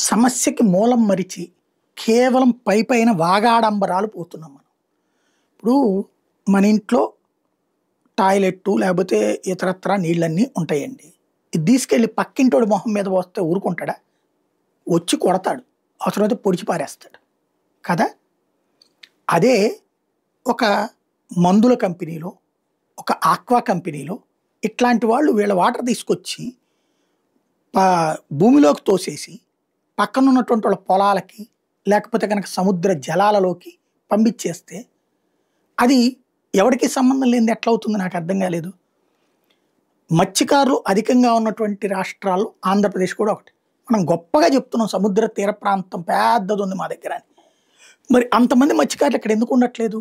సమస్యకి మూలం మరిచి కేవలం పైపైన వాగాడంబరాలు పోతున్నాం మనం. ఇప్పుడు మన ఇంట్లో టాయిలెట్టు లేకపోతే ఇతరత్రా నీళ్ళన్నీ ఉంటాయండి. ఇది తీసుకెళ్ళి పక్కింటోడి మొహం మీద పోస్తే ఊరుకుంటాడా? వచ్చి కొడతాడు. అవసరమైతే పొడిచి పారేస్తాడు కదా. అదే ఒక మందుల కంపెనీలో, ఒక ఆక్వా కంపెనీలో ఇట్లాంటి వాళ్ళు వీళ్ళ వాటర్ తీసుకొచ్చి భూమిలోకి తోసేసి పక్కన ఉన్నటువంటి వాళ్ళ పొలాలకి లేకపోతే కనుక సముద్ర జలాలలోకి పంపించేస్తే అది ఎవరికి సంబంధం లేనిది ఎట్లా అవుతుంది నాకు అర్థం కాలేదు. మత్స్యకారులు అధికంగా ఉన్నటువంటి రాష్ట్రాలు ఆంధ్రప్రదేశ్ కూడా ఒకటి. మనం గొప్పగా చెప్తున్నాం సముద్ర తీర ప్రాంతం పెద్దది ఉంది మా దగ్గర అని. మరి అంతమంది మత్స్యకారులు ఇక్కడ ఎందుకు ఉండట్లేదు?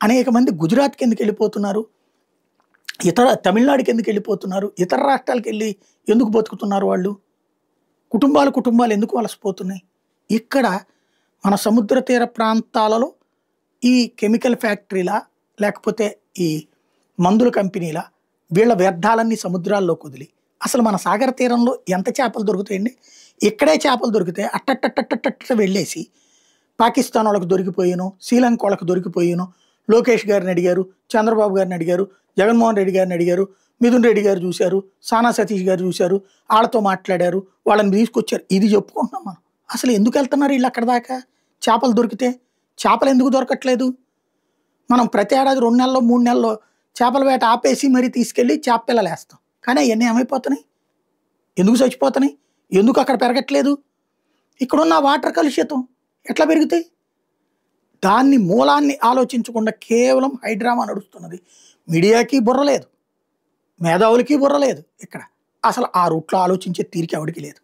అనేక మంది గుజరాత్కి ఎందుకు వెళ్ళిపోతున్నారు? తమిళనాడుకి ఎందుకు వెళ్ళిపోతున్నారు? ఇతర రాష్ట్రాలకు వెళ్ళి ఎందుకు బతుకుతున్నారు వాళ్ళు? కుటుంబాలు ఎందుకు వలసపోతున్నాయి? ఇక్కడ మన సముద్ర తీర ప్రాంతాలలో ఈ కెమికల్ ఫ్యాక్టరీలా లేకపోతే ఈ మందుల కంపెనీలా వీళ్ళ వ్యర్థాలన్నీ సముద్రాల్లోకి వదిలి అసలు మన సాగర తీరంలో ఎంత చేపలు దొరుకుతాయండి? ఇక్కడే చేపలు దొరికితే అట్టట్టట్టట్టట్ట వెళ్ళేసి పాకిస్తాన్ వాళ్ళకి దొరికిపోయాను, శ్రీలంక వాళ్ళకి దొరికిపోయాను. లోకేష్ గారిని అడిగారు, చంద్రబాబు గారిని అడిగారు, జగన్మోహన్ రెడ్డి గారిని అడిగారు, మిథున్ రెడ్డి గారు చూశారు, సానా సతీష్ గారు చూశారు, వాళ్ళతో మాట్లాడారు, వాళ్ళని తీసుకొచ్చారు. ఇది చెప్పుకుంటున్నాం మనం. అసలు ఎందుకు వెళ్తున్నారు వీళ్ళు అక్కడ దాకా? చేపలు దొరికితే చేపలు ఎందుకు దొరకట్లేదు? మనం ప్రతి ఏడాది 2 నెలల్లో 3 నెలల్లో చేపల వేట ఆపేసి మరీ తీసుకెళ్ళి చేప పిల్లలు వేస్తాం. కానీ అవన్నీ ఏమైపోతున్నాయి? ఎందుకు చచ్చిపోతున్నాయి? ఎందుకు అక్కడ పెరగట్లేదు? ఇక్కడున్న వాటర్ కలుషితం ఎట్లా పెరుగుతాయి? దాన్ని మూలాన్ని ఆలోచించకుండా కేవలం హైడ్రామా నడుస్తున్నది. మీడియాకి బుర్ర లేదు, మేధావులకి బుర్ర లేదు. ఇక్కడ అసలు ఆ రూట్లో ఆలోచించే తీరిక ఎవరికి లేదు.